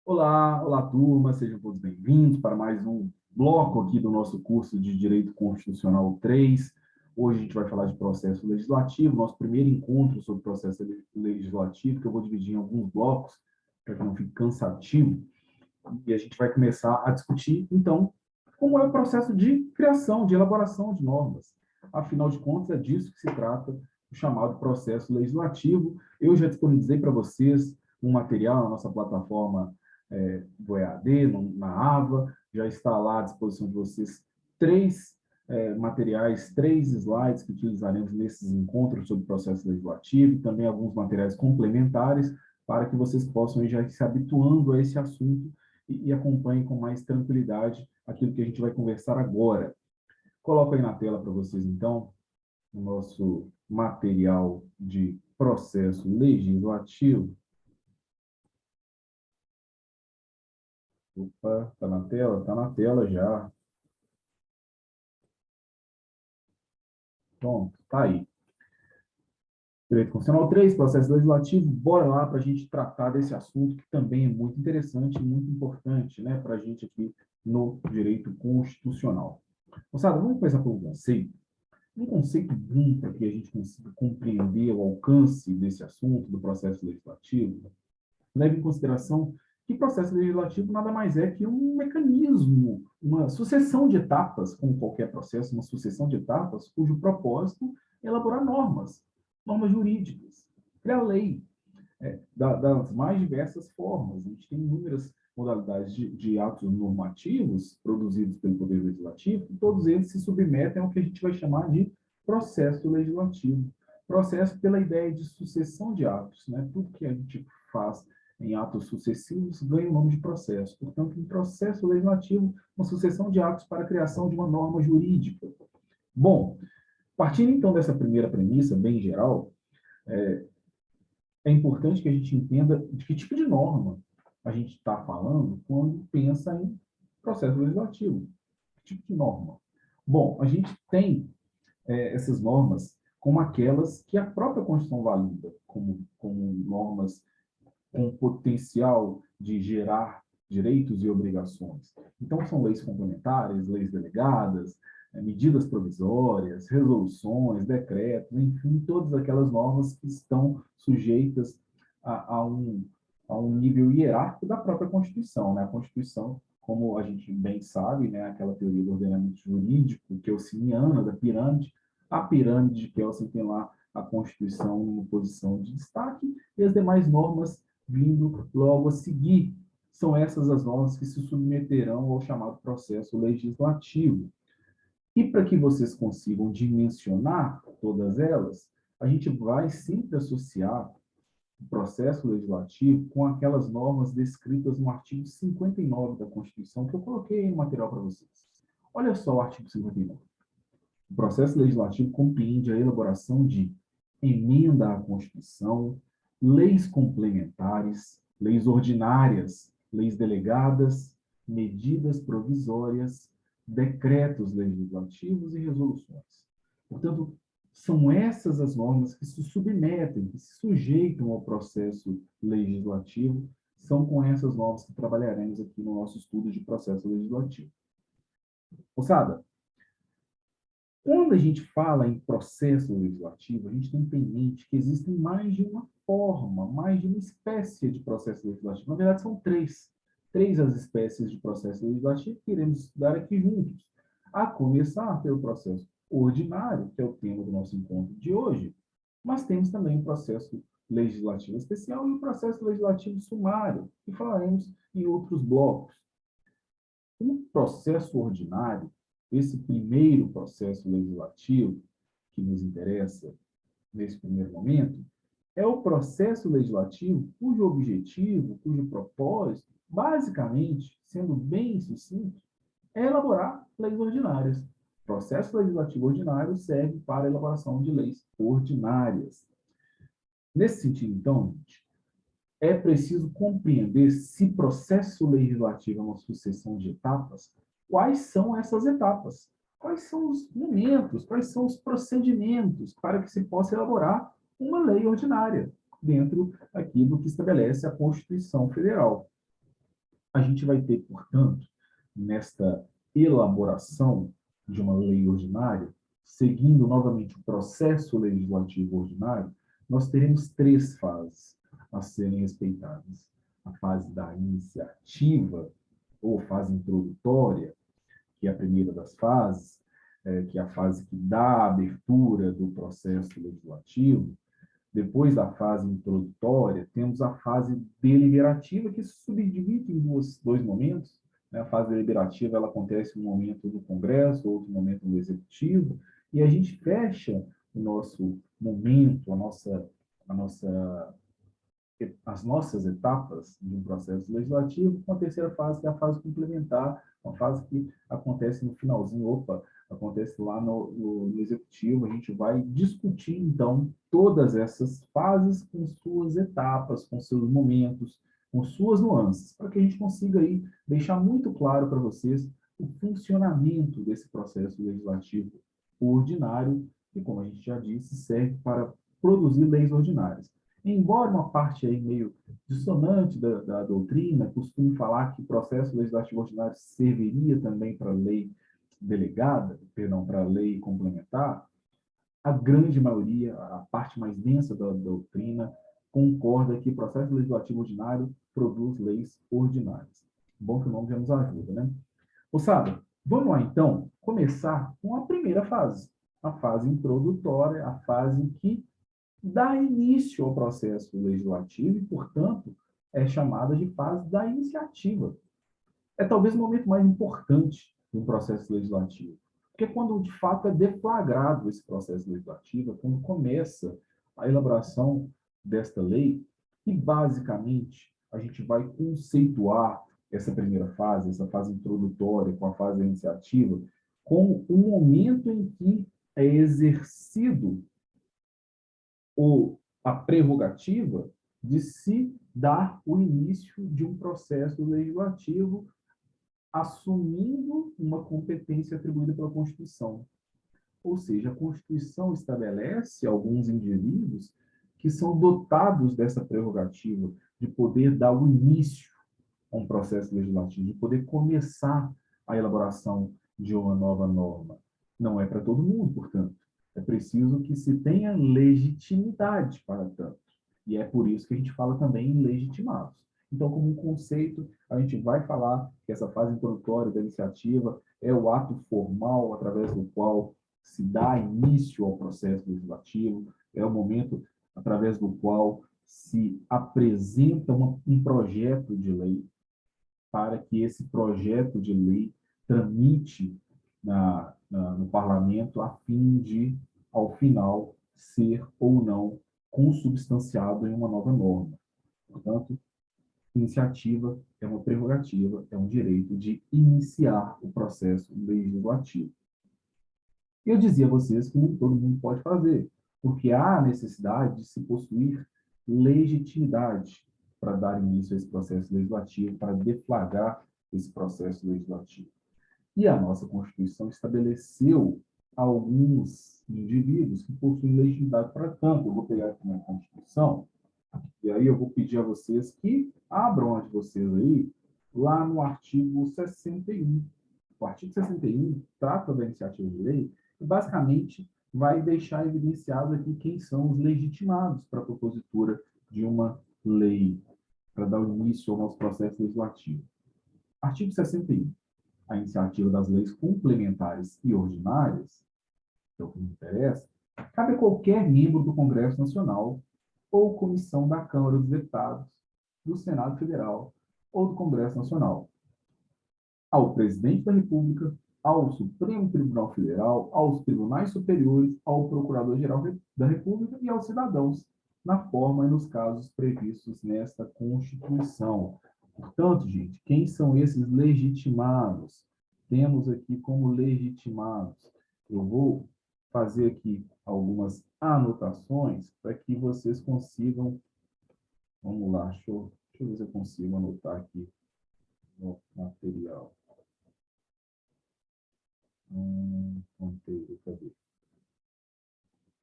Olá, olá turma, sejam todos bem-vindos para mais um bloco aqui do nosso curso de Direito Constitucional 3. Hoje a gente vai falar de processo legislativo, nosso primeiro encontro sobre processo legislativo, que eu vou dividir em alguns blocos, para que não fique cansativo. E a gente vai começar a discutir, então, como é o processo de criação, de elaboração de normas. Afinal de contas, é disso que se trata o chamado processo legislativo. Eu já disponibilizei para vocês um material na nossa plataforma do EAD, na AVA, já está lá à disposição de vocês três materiais, três slides que utilizaremos nesses encontros sobre o processo legislativo, e também alguns materiais complementares para que vocês possam ir já se habituando a esse assunto e acompanhem com mais tranquilidade aquilo que a gente vai conversar agora. Coloco aí na tela para vocês, então, o nosso material de processo legislativo. Opa, está na tela? Está na tela já. Pronto, está aí. Direito Constitucional 3, processo legislativo, bora lá para a gente tratar desse assunto que também é muito interessante e muito importante, né, para a gente aqui no direito constitucional. Moçada, vamos começar pelo conceito. Um conceito bom para que a gente consiga compreender o alcance desse assunto, do processo legislativo, leve em consideração que processo legislativo nada mais é que um mecanismo, uma sucessão de etapas, como qualquer processo, uma sucessão de etapas, cujo propósito é elaborar normas, normas jurídicas, criar lei, das mais diversas formas. A gente tem inúmeras modalidades de atos normativos produzidos pelo Poder Legislativo, e todos eles se submetem ao que a gente vai chamar de processo legislativo. Processo pela ideia de sucessão de atos, né? Tudo que a gente faz em atos sucessivos ganha o nome de processo. Portanto, um processo legislativo, uma sucessão de atos para a criação de uma norma jurídica. Bom, partindo então dessa primeira premissa, bem geral, é importante que a gente entenda de que tipo de norma a gente está falando quando pensa em processo legislativo. Que tipo de norma? Bom, a gente tem essas normas como aquelas que a própria Constituição valida, como normas com potencial de gerar direitos e obrigações. Então, são leis complementares, leis delegadas, medidas provisórias, resoluções, decretos, enfim, todas aquelas normas que estão sujeitas a um nível hierárquico da própria Constituição. Né? A Constituição, como a gente bem sabe, né, aquela teoria do ordenamento jurídico kelsiniana, da pirâmide, a pirâmide de Kelsen tem lá a Constituição em uma posição de destaque e as demais normas vindo logo a seguir. São essas as normas que se submeterão ao chamado processo legislativo. E para que vocês consigam dimensionar todas elas, a gente vai sempre associar o processo legislativo com aquelas normas descritas no artigo 59 da Constituição, que eu coloquei no material para vocês. Olha só o artigo 59. O processo legislativo compreende a elaboração de emenda à Constituição, leis complementares, leis ordinárias, leis delegadas, medidas provisórias, decretos legislativos e resoluções. Portanto, são essas as normas que se submetem, que se sujeitam ao processo legislativo, são com essas normas que trabalharemos aqui no nosso estudo de processo legislativo. Moçada, quando a gente fala em processo legislativo, a gente tem que ter em mente que existem mais de uma forma, mais de uma espécie de processo legislativo. Na verdade, são três. Três as espécies de processo legislativo que iremos estudar aqui juntos. A começar pelo processo ordinário, que é o tema do nosso encontro de hoje, mas temos também o processo legislativo especial e o processo legislativo sumário, que falaremos em outros blocos. O processo ordinário, esse primeiro processo legislativo que nos interessa nesse primeiro momento, é o processo legislativo cujo objetivo, cujo propósito, basicamente, sendo bem sucinto, é elaborar leis ordinárias. O processo legislativo ordinário serve para a elaboração de leis ordinárias. Nesse sentido, então, é preciso compreender se processo legislativo é uma sucessão de etapas, quais são essas etapas, quais são os momentos, quais são os procedimentos para que se possa elaborar uma lei ordinária, dentro aqui do que estabelece a Constituição Federal. A gente vai ter, portanto, nesta elaboração de uma lei ordinária, seguindo novamente o processo legislativo ordinário, nós teremos três fases a serem respeitadas. A fase da iniciativa, ou fase introdutória, que é a primeira das fases, que é a fase que dá a abertura do processo legislativo. Depois da fase introdutória, temos a fase deliberativa, que se subdivide em dois momentos. A fase deliberativa ela acontece no momento do Congresso, outro momento no Executivo, e a gente fecha o nosso momento, a nossa as nossas etapas de um processo legislativo com a terceira fase, que é a fase complementar, uma fase que acontece no finalzinho, acontece lá no executivo, a gente vai discutir, então, todas essas fases com suas etapas, com seus momentos, com suas nuances, para que a gente consiga aí deixar muito claro para vocês o funcionamento desse processo legislativo ordinário, que, como a gente já disse, serve para produzir leis ordinárias. Embora uma parte aí meio dissonante da doutrina costume falar que o processo legislativo ordinário serviria também para lei delegada, perdão, para lei complementar, a grande maioria, a parte mais densa da doutrina, concorda que o processo legislativo ordinário produz leis ordinárias. Bom que o nome já nos ajuda, né? Moçada, vamos lá então começar com a primeira fase, a fase introdutória, a fase que dá início ao processo legislativo e, portanto, é chamada de fase da iniciativa. É talvez o momento mais importante do processo legislativo, porque é quando, de fato, é deflagrado esse processo legislativo, é quando começa a elaboração desta lei, e, basicamente, a gente vai conceituar essa primeira fase, essa fase introdutória, com a fase da iniciativa, como o momento em que é exercido a prerrogativa de se dar o início de um processo legislativo assumindo uma competência atribuída pela Constituição. Ou seja, a Constituição estabelece alguns indivíduos que são dotados dessa prerrogativa de poder dar o início a um processo legislativo, de poder começar a elaboração de uma nova norma. Não é para todo mundo, portanto. É preciso que se tenha legitimidade para tanto. E é por isso que a gente fala também em legitimados. Então, como um conceito, a gente vai falar que essa fase introdutória da iniciativa é o ato formal através do qual se dá início ao processo legislativo, é o momento através do qual se apresenta um projeto de lei, para que esse projeto de lei tramite no parlamento a fim de, ao final, ser ou não consubstanciado em uma nova norma. Portanto, iniciativa é uma prerrogativa, é um direito de iniciar o processo legislativo. Eu dizia a vocês que nem todo mundo pode fazer, porque há necessidade de se possuir legitimidade para dar início a esse processo legislativo, para deflagrar esse processo legislativo. E a nossa Constituição estabeleceu alguns indivíduos que possuem legitimidade para tanto. Eu vou pegar aqui na Constituição, e aí eu vou pedir a vocês que abram a de vocês aí, lá no artigo 61. O artigo 61 trata da iniciativa de lei e, basicamente, vai deixar evidenciado aqui quem são os legitimados para a propositura de uma lei, para dar início ao nosso processo legislativo. Artigo 61. A iniciativa das leis complementares e ordinárias, que é o que me interessa, cabe a qualquer membro do Congresso Nacional ou comissão da Câmara dos Deputados, do Senado Federal ou do Congresso Nacional, ao Presidente da República, ao Supremo Tribunal Federal, aos tribunais superiores, ao Procurador-Geral da República e aos cidadãos, na forma e nos casos previstos nesta Constituição. Portanto, gente, quem são esses legitimados? Temos aqui como legitimados. Eu vou fazer aqui algumas anotações para que vocês consigam. Vamos lá, deixa eu ver se eu consigo anotar aqui no material. Conteúdo, cadê?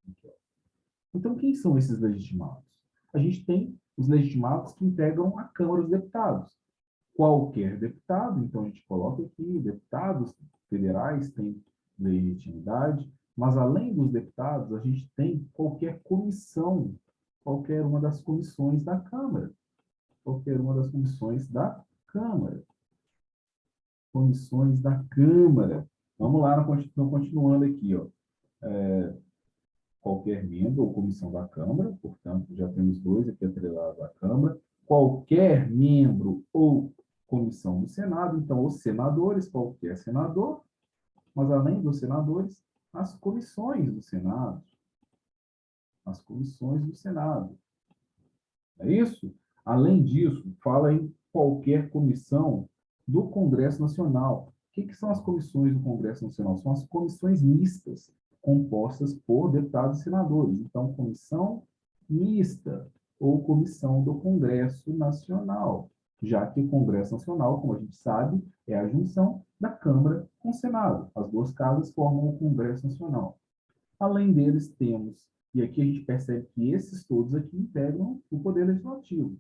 Aqui, ó. Então, quem são esses legitimados? A gente tem os legitimados que integram a Câmara dos Deputados. qualquer deputado, então a gente coloca aqui, deputados federais têm legitimidade, mas além dos deputados, a gente tem qualquer comissão, qualquer uma das comissões da Câmara, qualquer uma das comissões da Câmara. Comissões da Câmara. Vamos lá, continuando aqui, ó. Qualquer membro ou comissão da Câmara, portanto, já temos dois aqui atrelados à Câmara, qualquer membro ou comissão do Senado, então, os senadores, qualquer senador, mas além dos senadores, as comissões do Senado. As comissões do Senado. É isso? Além disso, fala em qualquer comissão do Congresso Nacional. O que são as comissões do Congresso Nacional? São as comissões mistas, compostas por deputados e senadores. Então, comissão mista ou comissão do Congresso Nacional, já que o Congresso Nacional, como a gente sabe, é a junção da Câmara com o Senado. As duas casas formam o Congresso Nacional. Além deles, temos, e aqui a gente percebe que esses todos aqui integram o Poder Legislativo.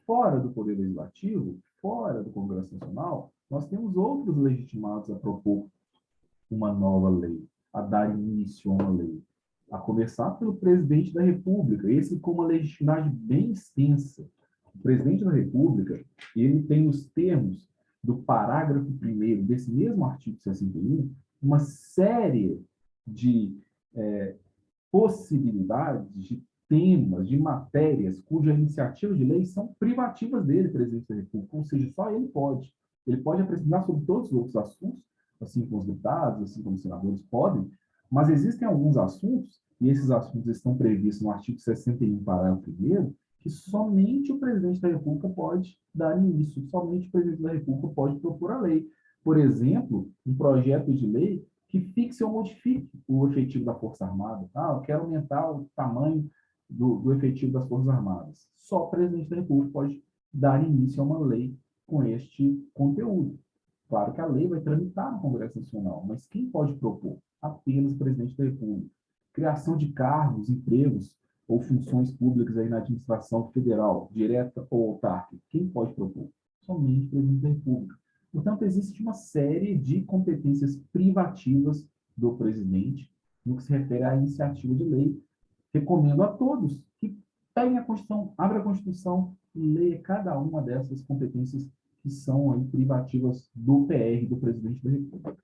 Fora do Poder Legislativo, fora do Congresso Nacional, nós temos outros legitimados a propor uma nova lei, a dar início a uma lei. A começar pelo presidente da República, esse com uma legitimidade bem extensa. O presidente da República, ele tem os termos do parágrafo 1º desse mesmo artigo 61, uma série de possibilidades, de temas, de matérias cuja iniciativa de lei são privativas dele, presidente da República, ou seja, só ele pode. Ele pode apresentar sobre todos os outros assuntos, assim como os deputados, assim como os senadores podem, mas existem alguns assuntos, e esses assuntos estão previstos no artigo 61, parágrafo 1º, que somente o presidente da República pode dar início, somente o presidente da República pode propor a lei. Por exemplo, um projeto de lei que fixe ou modifique o efetivo da Força Armada. Eu quero aumentar o tamanho do efetivo das Forças Armadas. Só o presidente da República pode dar início a uma lei com este conteúdo. Claro que a lei vai tramitar no Congresso Nacional, mas quem pode propor? Apenas o presidente da República. Criação de cargos, empregos ou funções públicas aí na administração federal, direta ou autárquica. Quem pode propor? Somente o presidente da República. Portanto, existe uma série de competências privativas do presidente no que se refere à iniciativa de lei. Recomendo a todos que peguem a Constituição, abram a Constituição e leiam cada uma dessas competências que são aí privativas do PR, do presidente da República.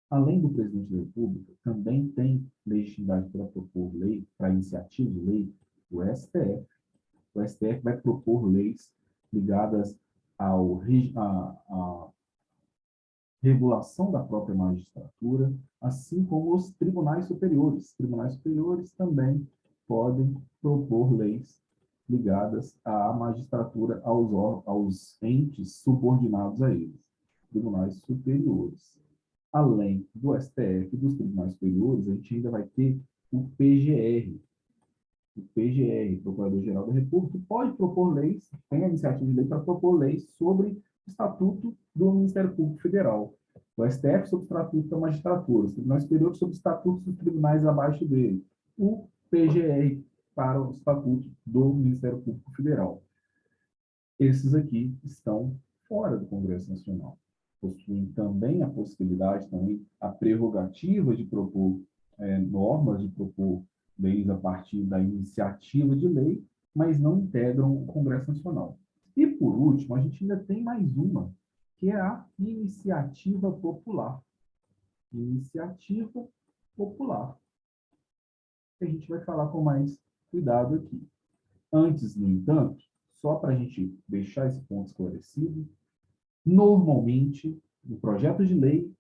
Além do presidente da República, também tem legitimidade para propor lei, para iniciativa de lei, o STF. O STF vai propor leis ligadas à regulação da própria magistratura, assim como os tribunais superiores. Os tribunais superiores também podem propor leis ligadas à magistratura, aos entes subordinados a eles, tribunais superiores. Além do STF e dos tribunais superiores, a gente ainda vai ter o PGR. O PGR, Procurador-Geral da República, pode propor leis, tem a iniciativa de lei para propor leis sobre o Estatuto do Ministério Público Federal. O STF sobre o Estatuto da Magistratura, os tribunais superiores sobre o Estatuto dos tribunais abaixo dele. O PGR para o Estatuto do Ministério Público Federal. Esses aqui estão fora do Congresso Nacional. Possuem também a possibilidade, também a prerrogativa de propor normas, de propor leis a partir da iniciativa de lei, mas não integram o Congresso Nacional. E, por último, a gente ainda tem mais uma, que é a iniciativa popular. Iniciativa popular. Que a gente vai falar com mais cuidado aqui. Antes, no entanto, só para a gente deixar esse ponto esclarecido, normalmente, o projeto de lei,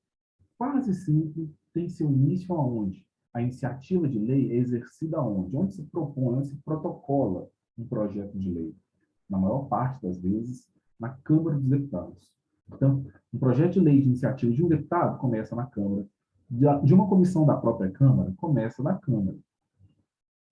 quase sempre, tem seu início aonde? A iniciativa de lei é exercida aonde? Onde se propõe, onde se protocola um projeto de lei? Na maior parte das vezes, na Câmara dos Deputados. Então, um projeto de lei de iniciativa de um deputado começa na Câmara, de uma comissão da própria Câmara, começa na Câmara.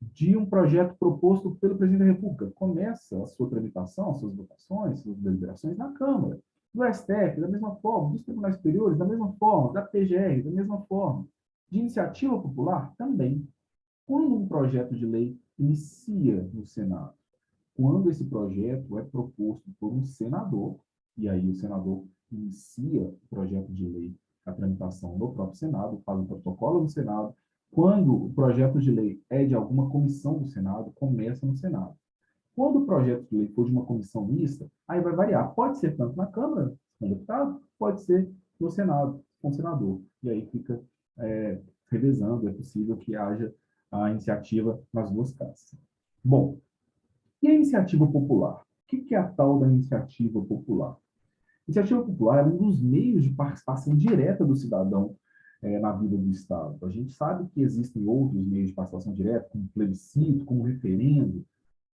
De um projeto proposto pelo presidente da República, começa a sua tramitação, as suas votações, suas deliberações na Câmara. Do STF, da mesma forma, dos tribunais superiores, da mesma forma, da PGR, da mesma forma. De iniciativa popular, também. Quando um projeto de lei inicia no Senado, quando esse projeto é proposto por um senador, E aí o senador inicia o projeto de lei, a tramitação no próprio Senado, faz o protocolo no Senado. Quando o projeto de lei é de alguma comissão do Senado, começa no Senado. Quando o projeto de lei for de uma comissão mista, aí vai variar. Pode ser tanto na Câmara, com deputado, pode ser no Senado, com senador. E aí fica revezando, é possível que haja a iniciativa nas duas casas. Bom, e a iniciativa popular? O que é a tal da iniciativa popular? A iniciativa popular é um dos meios de participação direta do cidadão na vida do Estado. A gente sabe que existem outros meios de participação direta, como plebiscito, como referendo.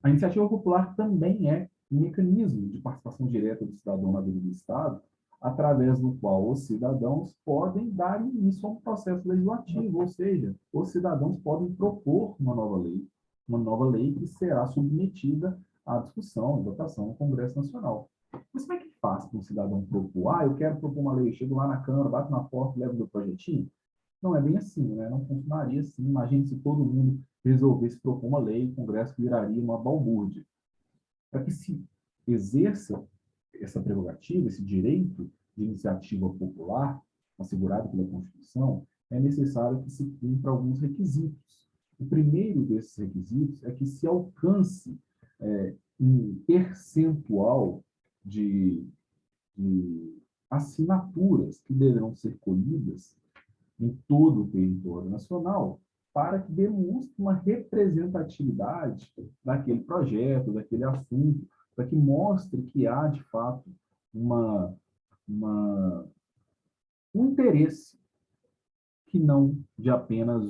A iniciativa popular também é um mecanismo de participação direta do cidadão na vida do Estado, através do qual os cidadãos podem dar início a um processo legislativo, ou seja, os cidadãos podem propor uma nova lei que será submetida à discussão e votação no Congresso Nacional. Mas como é que faz para um cidadão propor? Eu quero propor uma lei, eu chego lá na Câmara, bato na porta, levo meu projetinho? Não é bem assim, né? Não funcionaria assim. Imagine se todo mundo resolvesse propor uma lei, o Congresso viraria uma balbúrdia. Para que se exerça essa prerrogativa, esse direito de iniciativa popular, assegurado pela Constituição, é necessário que se cumpra alguns requisitos. O primeiro desses requisitos é que se alcance um percentual de, de assinaturas que deverão ser colhidas em todo o território nacional, para que demonstre uma representatividade daquele projeto, daquele assunto, para que mostre que há, de fato, uma, um interesse que não de apenas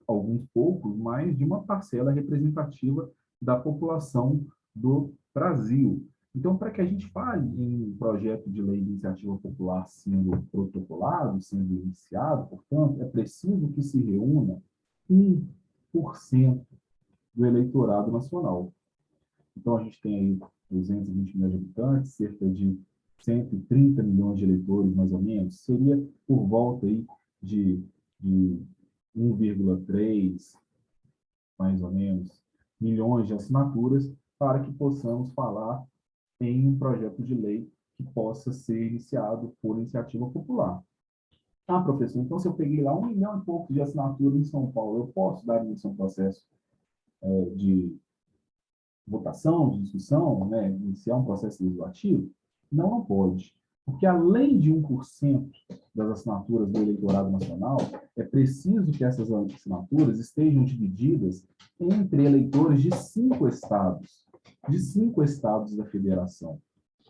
alguns poucos, mas de uma parcela representativa da população do Brasil. Então, para que a gente fale em projeto de lei de iniciativa popular sendo protocolado, sendo iniciado, portanto, é preciso que se reúna 1% do eleitorado nacional. Então, a gente tem aí 220 milhões de habitantes, cerca de 130 milhões de eleitores, mais ou menos, seria por volta aí de 1,3, mais ou menos, milhões de assinaturas para que possamos falar em um projeto de lei que possa ser iniciado por iniciativa popular. Ah, professor, então se eu peguei lá 1 milhão e pouco de assinaturas em São Paulo, eu posso dar início a um processo de votação, de discussão, né, iniciar um processo legislativo? Não, não pode. Porque além de 1% das assinaturas do eleitorado nacional, é preciso que essas assinaturas estejam divididas entre eleitores de 5 estados da federação.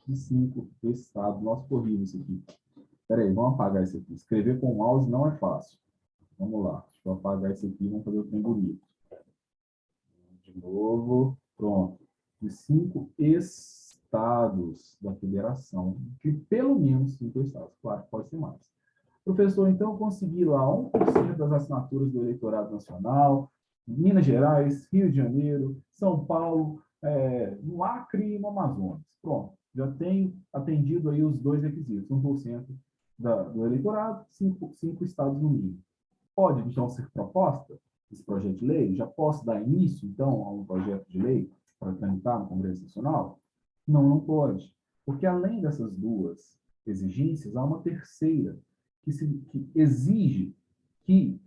De 5 estados. Nossa, horrível isso aqui. Espera aí, vamos apagar isso aqui. Escrever com mouse não é fácil. Vamos lá. Deixa eu apagar isso aqui e vamos fazer o trem bonito. De novo. Pronto. De 5 estados da federação, de pelo menos 5 estados. Claro que pode ser mais. Professor, então eu consegui lá 1% das assinaturas do eleitorado nacional, Minas Gerais, Rio de Janeiro, São Paulo, no Acre e no Amazonas. Pronto, já tenho atendido aí os dois requisitos, 1% do eleitorado, 5 estados no mínimo. Pode, então, ser proposta esse projeto de lei? Já posso dar início, então, a um projeto de lei para tramitar no Congresso Nacional? Não, não pode. Porque, além dessas duas exigências, há uma terceira, que exige que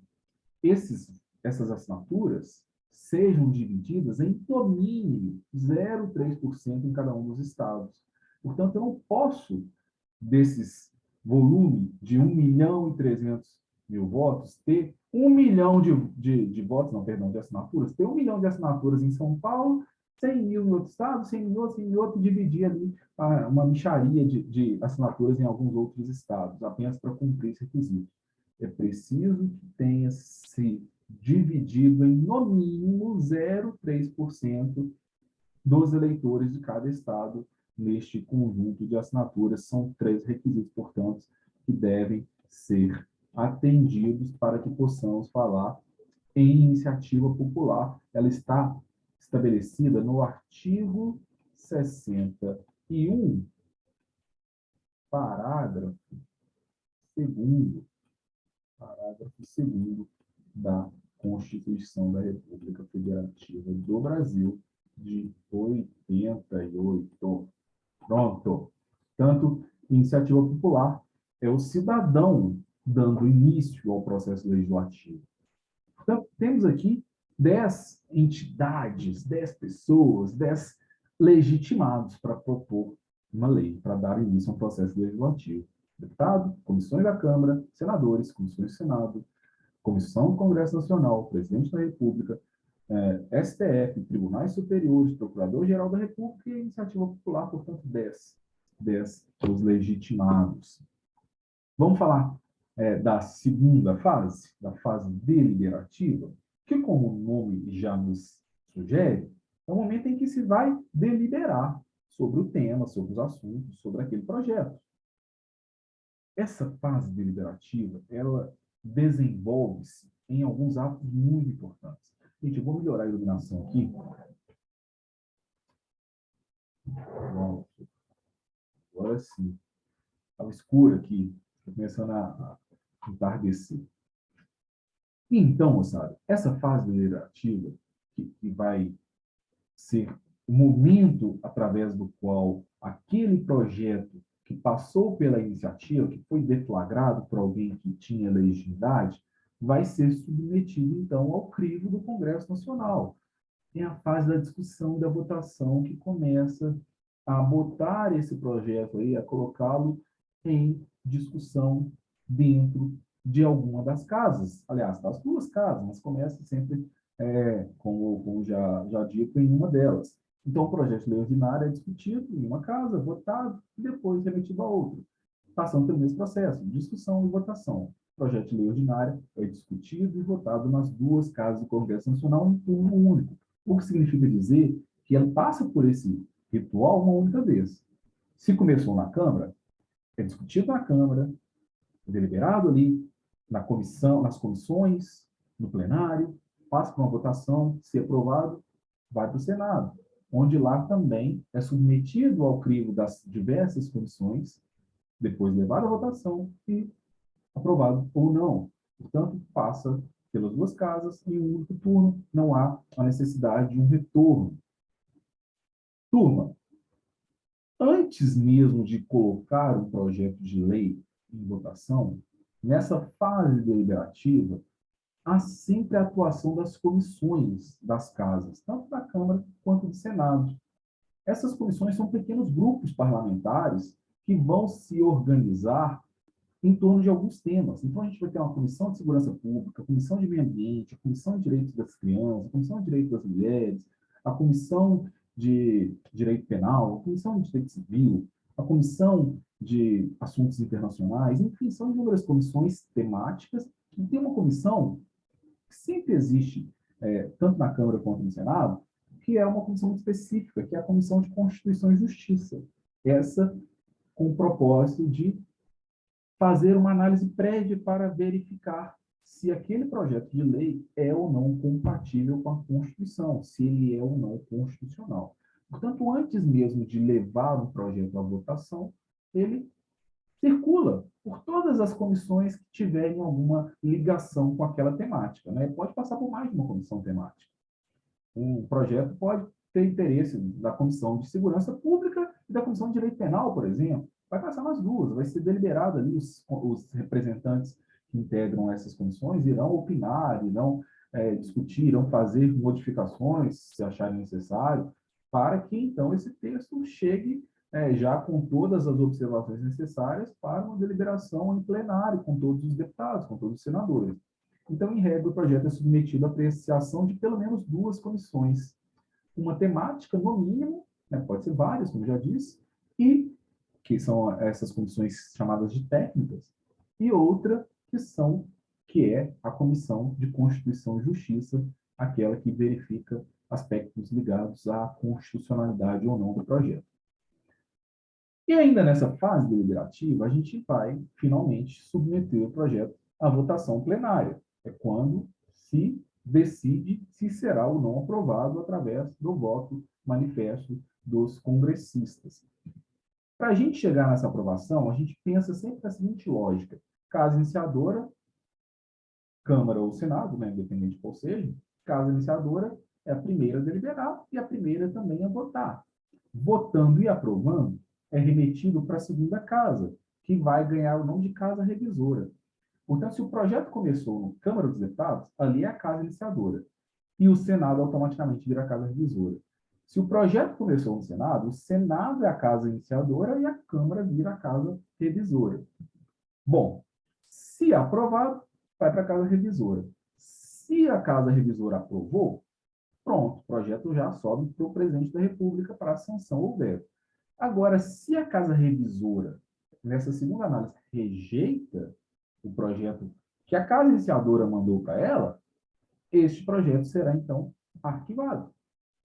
essas assinaturas sejam divididas em, no mínimo, 0,3% em cada um dos estados. Portanto, eu não posso, desses volume de 1.300.000 votos, ter 1 milhão de votos, não, perdão, de assinaturas, ter 1 milhão de assinaturas em São Paulo, 100 mil em outro estado, 100 mil em outro, dividir ali uma mixaria de assinaturas em alguns outros estados, apenas para cumprir esse requisito. É preciso que tenha se dividido em, no mínimo, 0,3% dos eleitores de cada estado neste conjunto de assinaturas. São 3 requisitos, portanto, que devem ser atendidos para que possamos falar em iniciativa popular. Ela está estabelecida no artigo 61, parágrafo 2º, da Constituição da República Federativa do Brasil de 88. Pronto. Portanto, iniciativa popular é o cidadão dando início ao processo legislativo. Portanto, temos aqui 10 entidades, 10 pessoas, 10 legitimados para propor uma lei, para dar início a um processo legislativo. Deputado, comissões da Câmara, senadores, comissões do Senado, Comissão do Congresso Nacional, Presidente da República, STF, Tribunais Superiores, Procurador-Geral da República e a Iniciativa Popular, portanto, 10 os legitimados. Vamos falar da segunda fase, da fase deliberativa, que, como o nome já nos sugere, é o momento em que se vai deliberar sobre o tema, sobre os assuntos, sobre aquele projeto. Essa fase deliberativa, ela desenvolve-se em alguns atos muito importantes. Gente, eu vou melhorar a iluminação aqui. Pronto. Agora sim. Estava escuro aqui. Estou começando a entardecer. Então, moçada, essa fase deliberativa, que vai ser o momento através do qual aquele projeto que passou pela iniciativa, que foi deflagrado por alguém que tinha legitimidade, vai ser submetido, então, ao crivo do Congresso Nacional. Tem a fase da discussão e da votação que começa a botar esse projeto aí, a colocá-lo em discussão dentro de alguma das casas. Aliás, das duas casas, mas começa sempre, como já dito, em uma delas. Então, o projeto de lei ordinário é discutido em uma casa, votado, e depois remetido a outra, passando pelo mesmo processo, discussão e votação. O projeto de lei ordinária é discutido e votado nas duas casas do Congresso Nacional em turno único, o que significa dizer que ele passa por esse ritual uma única vez. Se começou na Câmara, é discutido na Câmara, deliberado ali, na comissão, nas comissões, no plenário, passa por uma votação, se aprovado, vai para o Senado, onde lá também é submetido ao crivo das diversas comissões, depois levado à votação e aprovado ou não. Portanto, passa pelas duas casas em um único turno, não há a necessidade de um retorno. Turma, antes mesmo de colocar um projeto de lei em votação, nessa fase deliberativa, há sempre a atuação das comissões das casas, tanto da Câmara quanto do Senado. Essas comissões são pequenos grupos parlamentares que vão se organizar em torno de alguns temas. Então, a gente vai ter uma comissão de segurança pública, a comissão de meio ambiente, a comissão de direitos das crianças, a comissão de direitos das mulheres, a comissão de direito penal, a comissão de direito civil, a comissão de assuntos internacionais, enfim, são inúmeras comissões temáticas, e tem uma comissão que sempre existe, tanto na Câmara quanto no Senado, que é uma comissão muito específica, que é a Comissão de Constituição e Justiça. Essa com o propósito de fazer uma análise prévia para verificar se aquele projeto de lei é ou não compatível com a Constituição, se ele é ou não constitucional. Portanto, antes mesmo de levar um projeto à votação, ele circula por todas as comissões que tiverem alguma ligação com aquela temática, né? Pode passar por mais de uma comissão temática. Um projeto pode ter interesse da Comissão de Segurança Pública e da Comissão de Direito Penal, por exemplo. Vai passar nas duas, vai ser deliberado ali, os representantes que integram essas comissões irão opinar, irão discutir, irão fazer modificações, se acharem necessário, para que, então, esse texto chegue já com todas as observações necessárias para uma deliberação em plenário, com todos os deputados, com todos os senadores. Então, em regra, o projeto é submetido à apreciação de pelo menos duas comissões. Uma temática, no mínimo, né, pode ser várias, como já disse, e que são essas comissões chamadas de técnicas, e outra que é a Comissão de Constituição e Justiça, aquela que verifica aspectos ligados à constitucionalidade ou não do projeto. E ainda nessa fase deliberativa, a gente vai, finalmente, submeter o projeto à votação plenária. É quando se decide se será ou não aprovado através do voto manifesto dos congressistas. Para a gente chegar nessa aprovação, a gente pensa sempre na seguinte lógica: casa iniciadora, Câmara ou Senado, né, independente de qual seja, casa iniciadora é a primeira a deliberar e a primeira também a votar. Votando e aprovando, é remetido para a segunda casa, que vai ganhar o nome de casa revisora. Portanto, se o projeto começou na Câmara dos Deputados, ali é a casa iniciadora. E o Senado automaticamente vira a casa revisora. Se o projeto começou no Senado, o Senado é a casa iniciadora e a Câmara vira a casa revisora. Bom, se aprovado, vai para a casa revisora. Se a casa revisora aprovou, pronto, o projeto já sobe para o presidente da República para a sanção ou veto. Agora, se a casa revisora, nessa segunda análise, rejeita o projeto que a casa iniciadora mandou para ela, este projeto será, então, arquivado.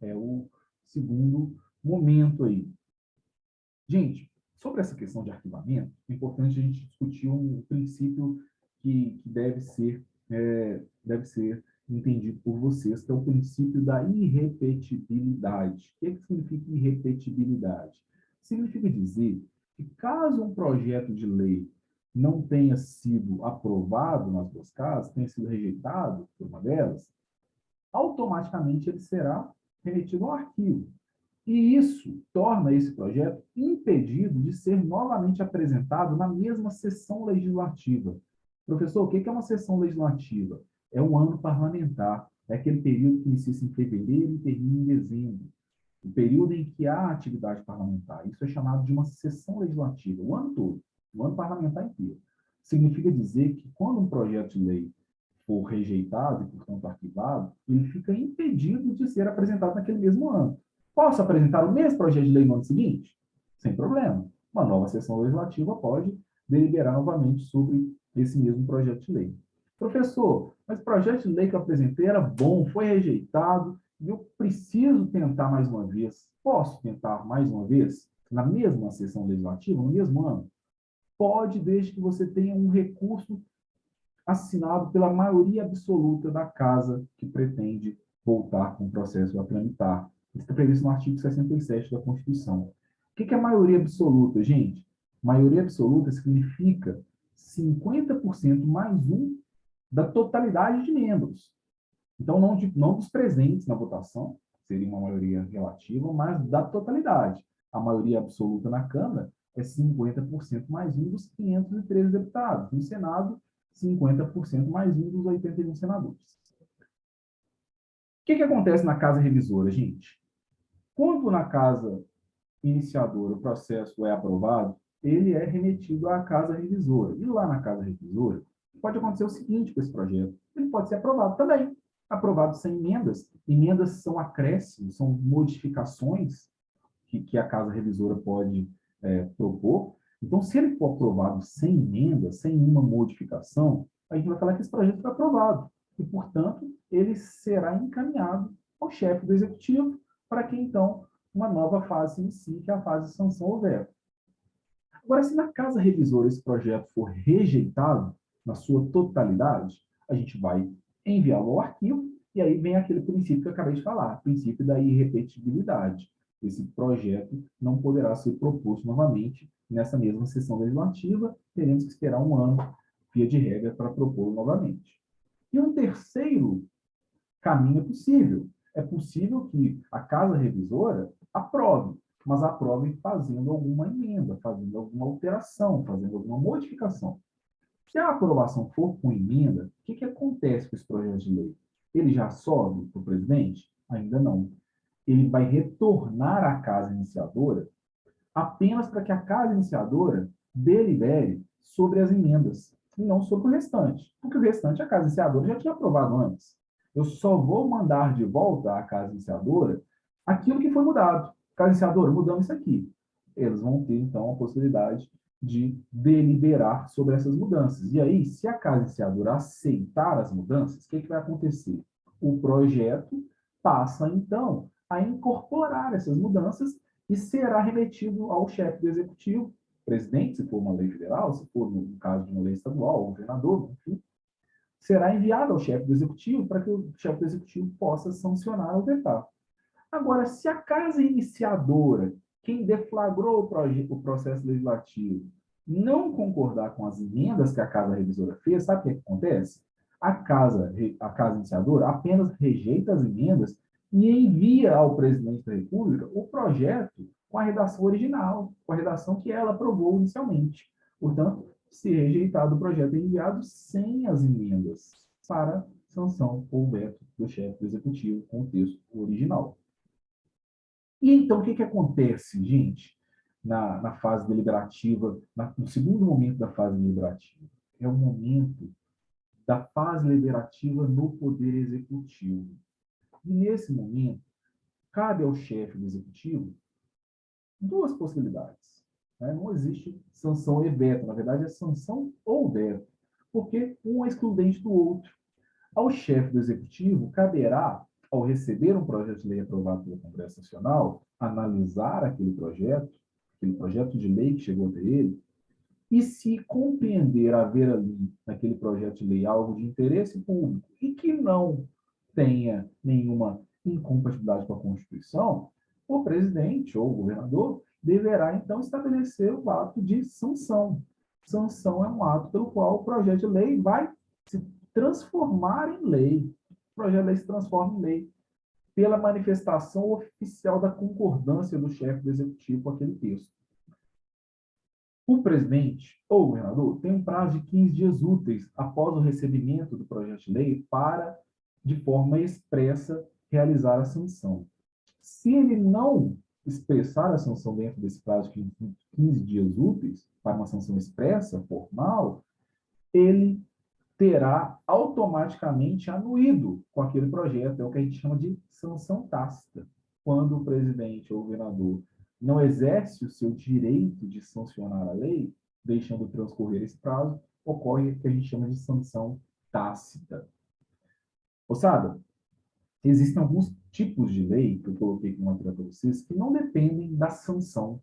É o segundo momento aí. Gente, sobre essa questão de arquivamento, é importante a gente discutir um princípio que deve ser entendido por vocês, que é o princípio da irrepetibilidade. O que significa irrepetibilidade? Significa dizer que caso um projeto de lei não tenha sido aprovado nas duas casas, tenha sido rejeitado por uma delas, automaticamente ele será remetido ao arquivo. E isso torna esse projeto impedido de ser novamente apresentado na mesma sessão legislativa. Professor, o que é uma sessão legislativa? É um ano parlamentar, é aquele período que inicia em fevereiro e termina em dezembro. O período em que há atividade parlamentar. Isso é chamado de uma sessão legislativa, o ano todo, o ano parlamentar inteiro. Significa dizer que quando um projeto de lei for rejeitado e, portanto, arquivado, ele fica impedido de ser apresentado naquele mesmo ano. Posso apresentar o mesmo projeto de lei no ano seguinte? Sem problema. Uma nova sessão legislativa pode deliberar novamente sobre esse mesmo projeto de lei. Professor, mas o projeto de lei que eu apresentei era bom, foi rejeitado, e eu preciso tentar mais uma vez. Posso tentar mais uma vez? Na mesma sessão legislativa, no mesmo ano? Pode, desde que você tenha um recurso assinado pela maioria absoluta da casa que pretende voltar com o processo a tramitar. Isso está previsto no artigo 67 da Constituição. O que é maioria absoluta, gente? Maioria absoluta significa 50% mais um da totalidade de membros. Então, não dos presentes na votação, seria uma maioria relativa, mas da totalidade. A maioria absoluta na Câmara é 50% mais um dos 513 deputados. No Senado, 50% mais um dos 81 senadores. O que acontece na casa revisora, gente? Quando na casa iniciadora o processo é aprovado, ele é remetido à casa revisora. E lá na casa revisora, pode acontecer o seguinte com esse projeto. Ele pode ser aprovado também. Aprovado sem emendas. Emendas são acréscimos, são modificações que a casa revisora pode propor. Então, se ele for aprovado sem emenda, sem nenhuma modificação, a gente vai falar que esse projeto foi aprovado. E, portanto, ele será encaminhado ao chefe do executivo para que, então, uma nova fase se inicie, que é a fase de sanção ou veto. Agora, se na casa revisora esse projeto for rejeitado na sua totalidade, a gente vai enviá-lo ao arquivo, e aí vem aquele princípio que eu acabei de falar, princípio da irrepetibilidade. Esse projeto não poderá ser proposto novamente nessa mesma sessão legislativa, teremos que esperar um ano, via de regra, para propor novamente. E um terceiro caminho é possível. É possível que a casa revisora aprove, mas aprove fazendo alguma emenda, fazendo alguma alteração, fazendo alguma modificação. Se a aprovação for com emenda, o que acontece com esse projeto de lei? Ele já sobe para o presidente? Ainda não. Ele vai retornar à casa iniciadora apenas para que a casa iniciadora delibere sobre as emendas, e não sobre o restante. Porque o restante a casa iniciadora já tinha aprovado antes. Eu só vou mandar de volta à casa iniciadora aquilo que foi mudado. Casa iniciadora, mudamos isso aqui. Eles vão ter, então, a possibilidade de deliberar sobre essas mudanças. E aí, se a casa iniciadora aceitar as mudanças, o que vai acontecer? O projeto passa, então, a incorporar essas mudanças e será remetido ao chefe do executivo, presidente, se for uma lei federal, se for, no caso de uma lei estadual, ou governador, enfim, será enviado ao chefe do executivo para que o chefe do executivo possa sancionar ou vetar. Agora, se a casa iniciadora, quem deflagrou o processo legislativo, não concordar com as emendas que a casa revisora fez, sabe o que acontece? A casa iniciadora apenas rejeita as emendas e envia ao presidente da República o projeto com a redação original, com a redação que ela aprovou inicialmente. Portanto, se rejeitado o projeto enviado sem as emendas para sanção ou veto do chefe do executivo com o texto original. E então, o que acontece, gente, na fase deliberativa, no segundo momento da fase deliberativa? É o momento da fase deliberativa no Poder Executivo. E, nesse momento, cabe ao chefe do Executivo duas possibilidades. Né? Não existe sanção e veto, na verdade é sanção ou veto, porque um é excludente do outro. Ao chefe do Executivo, caberá, ao receber um projeto de lei aprovado pelo Congresso Nacional, analisar aquele projeto de lei que chegou até ele, e se compreender haver ali, naquele projeto de lei, algo de interesse público e que não tenha nenhuma incompatibilidade com a Constituição, o presidente ou o governador deverá, então, estabelecer o ato de sanção. Sanção é um ato pelo qual o projeto de lei vai se transformar em lei. O projeto de lei se transforma em lei pela manifestação oficial da concordância do chefe do executivo com aquele texto. O presidente ou o governador tem um prazo de 15 dias úteis após o recebimento do projeto de lei para, de forma expressa, realizar a sanção. Se ele não expressar a sanção dentro desse prazo de 15 dias úteis, para uma sanção expressa, formal, ele terá automaticamente anuído com aquele projeto. É o que a gente chama de sanção tácita. Quando o presidente ou o governador não exerce o seu direito de sancionar a lei, deixando transcorrer esse prazo, ocorre o que a gente chama de sanção tácita. Moçada, existem alguns tipos de lei, que eu coloquei aqui no material para vocês, que não dependem da sanção.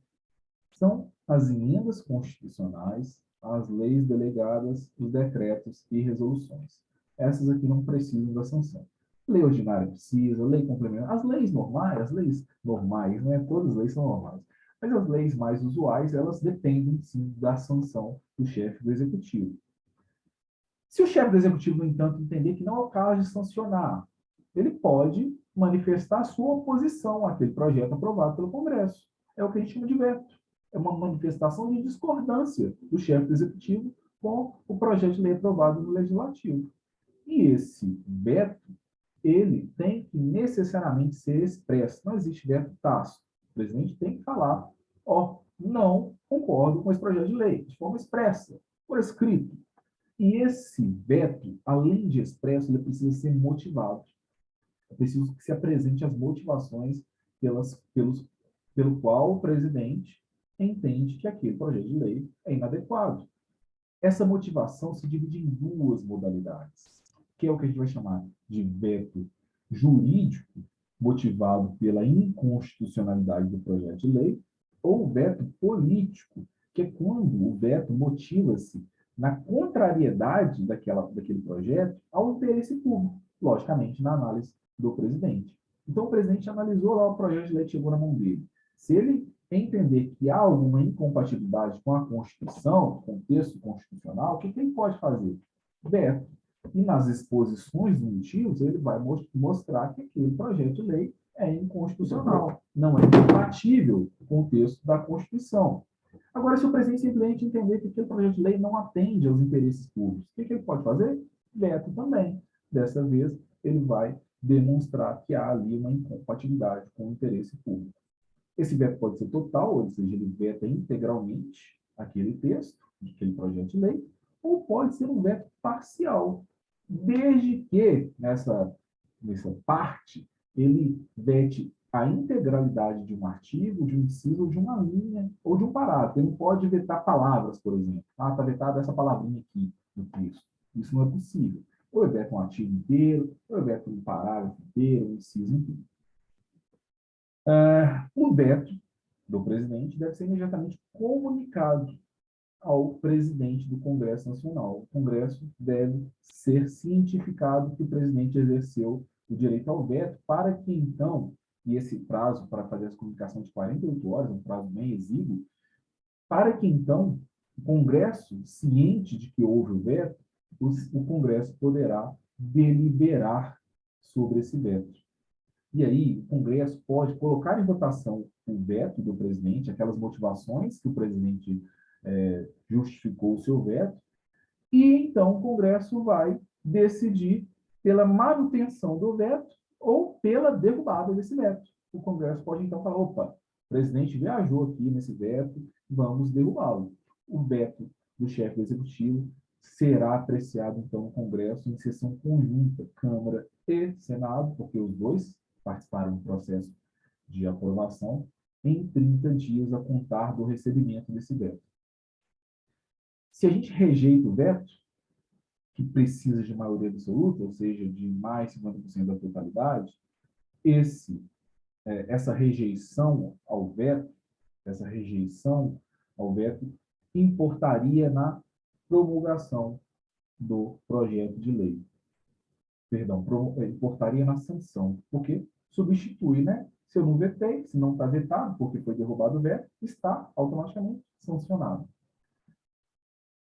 São as emendas constitucionais, as leis delegadas, os decretos e resoluções. Essas aqui não precisam da sanção. Lei ordinária precisa, lei complementar. As leis normais, né? Todas as leis são normais. Mas as leis mais usuais, elas dependem, sim, da sanção do chefe do executivo. Se o chefe do executivo, no entanto, entender que não é o caso de sancionar, ele pode manifestar sua oposição àquele projeto aprovado pelo Congresso. É o que a gente chama de veto. É uma manifestação de discordância do chefe do executivo com o projeto de lei aprovado no legislativo. E esse veto, ele tem que necessariamente ser expresso. Não existe veto tácito. O presidente tem que falar, não concordo com esse projeto de lei, de forma expressa, por escrito. E esse veto, além de expresso, ele precisa ser motivado. É preciso que se apresente as motivações pelo qual o presidente entende que aquele projeto de lei é inadequado. Essa motivação se divide em duas modalidades, que é o que a gente vai chamar de veto jurídico, motivado pela inconstitucionalidade do projeto de lei, ou veto político, que é quando o veto motiva-se na contrariedade daquele projeto ao interesse público, logicamente na análise do presidente. Então, o presidente analisou lá o projeto de lei que chegou na mão dele. Se ele entender que há alguma incompatibilidade com a Constituição, com o texto constitucional, o que ele pode fazer? Veto. E nas exposições dos motivos, ele vai mostrar que aquele projeto de lei é inconstitucional, não é compatível com o texto da Constituição. Agora, se o presidente simplesmente entender que aquele projeto de lei não atende aos interesses públicos, o que ele pode fazer? Veto também. Dessa vez, ele vai demonstrar que há ali uma incompatibilidade com o interesse público. Esse veto pode ser total, ou seja, ele veta integralmente aquele texto, aquele projeto de lei, ou pode ser um veto parcial, desde que nessa parte ele vete a integralidade de um artigo, de um inciso, de uma linha ou de um parágrafo. Ele não pode vetar palavras, por exemplo. Está vetada essa palavrinha aqui no texto. Isso não é possível. Ou ele veta um artigo inteiro, ou ele veta um parágrafo inteiro, um inciso, enfim. O veto do presidente deve ser imediatamente comunicado ao presidente do Congresso Nacional. O Congresso deve ser cientificado que o presidente exerceu o direito ao veto para que, então, e esse prazo para fazer essa comunicação de 48 horas, um prazo bem exíguo, para que, então, o Congresso, ciente de que houve o veto, o Congresso poderá deliberar sobre esse veto. E aí, o Congresso pode colocar em votação o veto do presidente, aquelas motivações que o presidente justificou o seu veto, e então o Congresso vai decidir pela manutenção do veto ou pela derrubada desse veto. O Congresso pode então falar, opa, o presidente viajou aqui nesse veto, vamos derrubá-lo. O veto do chefe do Executivo será apreciado, então, no Congresso em sessão conjunta, Câmara e Senado, porque os dois participaram do processo de aprovação, em 30 dias a contar do recebimento desse veto. Se a gente rejeita o veto, que precisa de maioria absoluta, ou seja, de mais de 50% da totalidade, essa rejeição ao veto, importaria na promulgação do projeto de lei. Perdão, importaria na sanção, porque substitui, né? Se eu não vetei, se não está vetado, porque foi derrubado o veto, está automaticamente sancionado.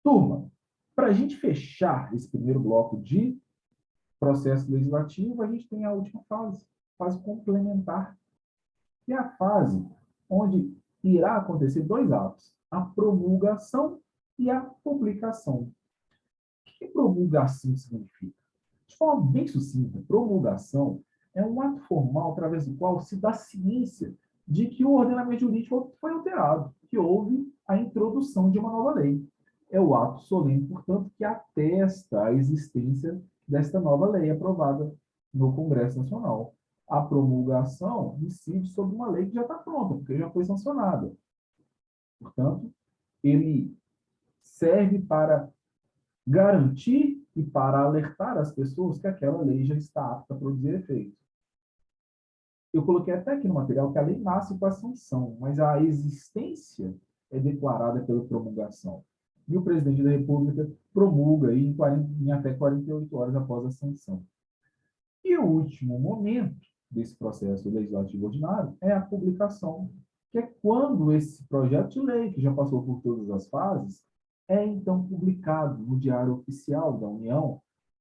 Turma, para a gente fechar esse primeiro bloco de processo legislativo, a gente tem a última fase complementar, que é a fase onde irá acontecer dois atos, a promulgação e a publicação. O que promulgação significa? De forma bem sucinta, promulgação é um ato formal através do qual se dá ciência de que o ordenamento jurídico foi alterado, que houve a introdução de uma nova lei. É o ato solene, portanto, que atesta a existência desta nova lei aprovada no Congresso Nacional. A promulgação incide sobre uma lei que já está pronta, porque já foi sancionada. Portanto, ele serve para garantir e para alertar as pessoas que aquela lei já está apta a produzir efeito. Eu coloquei até aqui no material que a lei nasce com a sanção, mas a existência é declarada pela promulgação. E o presidente da República promulga em até 48 horas após a sanção. E o último momento desse processo legislativo ordinário é a publicação, que é quando esse projeto de lei, que já passou por todas as fases, é então publicado no Diário Oficial da União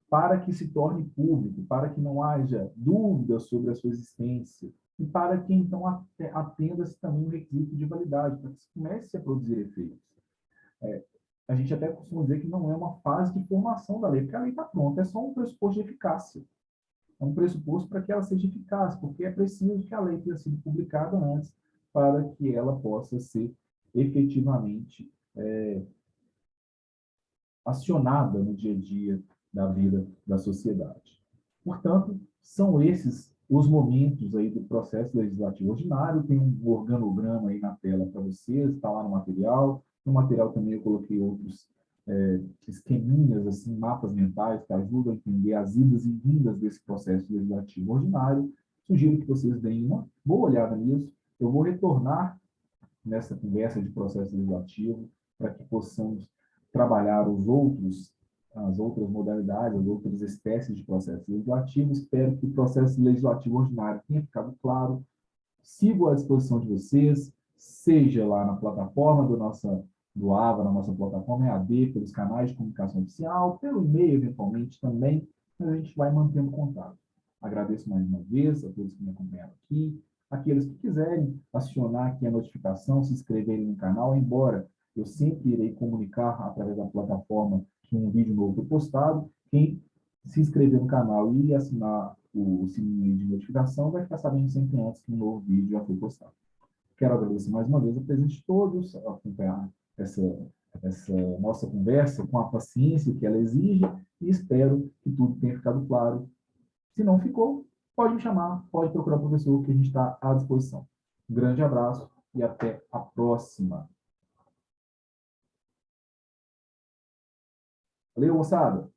para que se torne público, para que não haja dúvidas sobre a sua existência e para que então atenda-se também o requisito de validade, para que se comece a produzir efeitos. A gente até costuma dizer que não é uma fase de formação da lei, porque a lei está pronta, é só um pressuposto de eficácia. É um pressuposto para que ela seja eficaz, porque é preciso que a lei tenha sido publicada antes para que ela possa ser efetivamente acionada no dia a dia da vida da sociedade. Portanto, são esses os momentos aí do processo legislativo ordinário. Tem um organograma aí na tela para vocês, está lá no material. No material também eu coloquei outros esqueminhas, assim, mapas mentais que ajudam a entender as idas e vindas desse processo legislativo ordinário. Sugiro que vocês deem uma boa olhada nisso. Eu vou retornar nessa conversa de processo legislativo para que possamos trabalhar as outras modalidades, as outras espécies de processo legislativo. Espero que o processo legislativo ordinário tenha ficado claro. Sigo à disposição de vocês, seja lá na plataforma do AVA, na nossa plataforma EAD, pelos canais de comunicação oficial, pelo e-mail, eventualmente, também, mas a gente vai mantendo contato. Agradeço mais uma vez a todos que me acompanharam aqui. Aqueles que quiserem acionar aqui a notificação, se inscreverem no canal, embora eu sempre irei comunicar através da plataforma que um vídeo novo foi postado. Quem se inscrever no canal e assinar o sininho de notificação vai ficar sabendo sempre antes que um novo vídeo já foi postado. Quero agradecer mais uma vez a presença de todos, acompanhar essa nossa conversa com a paciência que ela exige e espero que tudo tenha ficado claro. Se não ficou, pode me chamar, pode procurar o professor, que a gente está à disposição. Um grande abraço e até a próxima. Valeu, moçada!